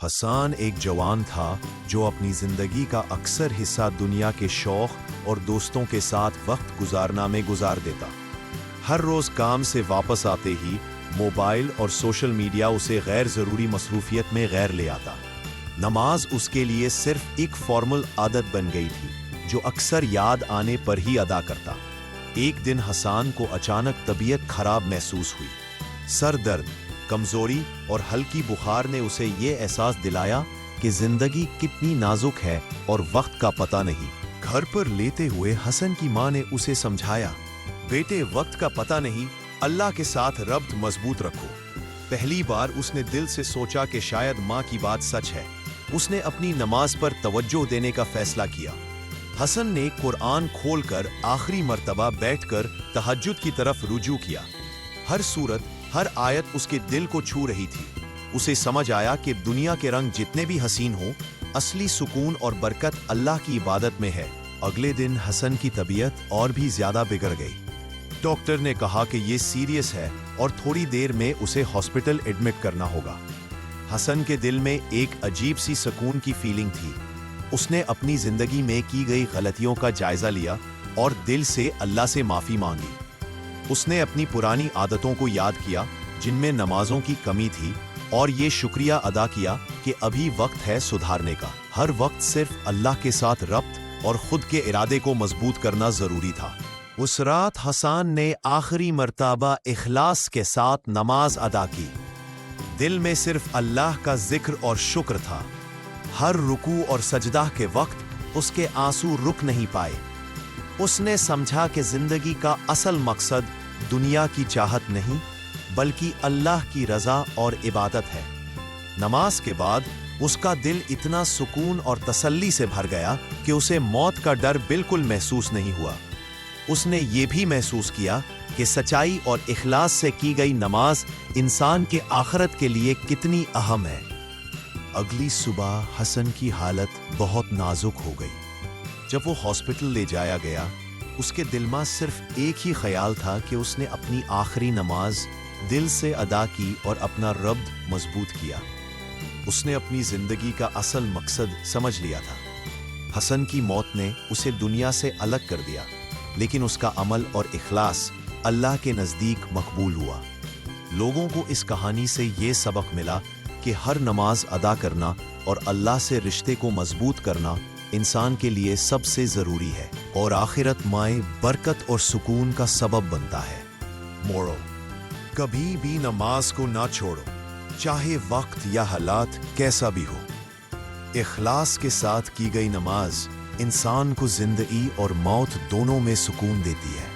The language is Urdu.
حسان ایک جوان تھا جو اپنی زندگی کا اکثر حصہ دنیا کے شوق اور دوستوں کے ساتھ وقت گزارنا میں گزار دیتا۔ ہر روز کام سے واپس آتے ہی موبائل اور سوشل میڈیا اسے غیر ضروری مصروفیت میں غیر لے آتا۔ نماز اس کے لیے صرف ایک فارمل عادت بن گئی تھی جو اکثر یاد آنے پر ہی ادا کرتا۔ ایک دن حسان کو اچانک طبیعت خراب محسوس ہوئی۔ سر درد، کمزوری اور ہلکی بخار نے اسے یہ احساس دلایا کہ زندگی کتنی نازک ہے اور وقت کا پتہ نہیں۔ گھر پر لیتے ہوئے حسن کی ماں نے اسے سمجھایا، بیٹے وقت کا پتہ نہیں، اللہ کے ساتھ ربط مضبوط رکھو۔ پہلی بار اس نے دل سے سوچا کہ شاید ماں کی بات سچ ہے۔ اس نے اپنی نماز پر توجہ دینے کا فیصلہ کیا۔ حسن نے قرآن کھول کر آخری مرتبہ بیٹھ کر تہجد کی طرف رجوع کیا۔ ہر سورت، ہر آیت اس کے دل کو چھو رہی تھی۔ اسے سمجھ آیا کہ دنیا کے رنگ جتنے بھی حسین ہوں، اصلی سکون اور برکت اللہ کی عبادت میں ہے۔ اگلے دن حسن کی طبیعت اور بھی زیادہ بگڑ گئی۔ ڈاکٹر نے کہا کہ یہ سیریس ہے اور تھوڑی دیر میں اسے ہاسپٹل ایڈمٹ کرنا ہوگا۔ حسن کے دل میں ایک عجیب سی سکون کی فیلنگ تھی۔ اس نے اپنی زندگی میں کی گئی غلطیوں کا جائزہ لیا اور دل سے اللہ سے معافی مانگی۔ اس نے اپنی پرانی عادتوں کو یاد کیا جن میں نمازوں کی کمی تھی، اور یہ شکریہ ادا کیا کہ ابھی وقت ہے سدھارنے کا۔ ہر وقت صرف اللہ کے ساتھ ربط اور خود کے ارادے کو مضبوط کرنا ضروری تھا۔ اس رات حسان نے آخری مرتبہ اخلاص کے ساتھ نماز ادا کی۔ دل میں صرف اللہ کا ذکر اور شکر تھا۔ ہر رکوع اور سجدہ کے وقت اس کے آنسو رک نہیں پائے۔ اس نے سمجھا کہ زندگی کا اصل مقصد دنیا کی چاہت نہیں بلکہ اللہ کی رضا اور عبادت ہے۔ نماز کے بعد اس کا دل اتنا سکون اور تسلی سے بھر گیا کہ اسے موت کا ڈر بالکل محسوس نہیں ہوا۔ اس نے یہ بھی محسوس کیا کہ سچائی اور اخلاص سے کی گئی نماز انسان کے آخرت کے لیے کتنی اہم ہے۔ اگلی صبح حسن کی حالت بہت نازک ہو گئی۔ جب وہ ہاسپٹل لے جایا گیا، اس کے دل میں صرف ایک ہی خیال تھا کہ اس نے اپنی آخری نماز دل سے ادا کی اور اپنا ربط مضبوط کیا۔ اس نے اپنی زندگی کا اصل مقصد سمجھ لیا تھا۔ حسن کی موت نے اسے دنیا سے الگ کر دیا، لیکن اس کا عمل اور اخلاص اللہ کے نزدیک مقبول ہوا۔ لوگوں کو اس کہانی سے یہ سبق ملا کہ ہر نماز ادا کرنا اور اللہ سے رشتے کو مضبوط کرنا انسان کے لیے سب سے ضروری ہے، اور آخرت میں برکت اور سکون کا سبب بنتا ہے۔ مورل: کبھی بھی نماز کو نہ چھوڑو، چاہے وقت یا حالات کیسا بھی ہو۔ اخلاص کے ساتھ کی گئی نماز انسان کو زندگی اور موت دونوں میں سکون دیتی ہے۔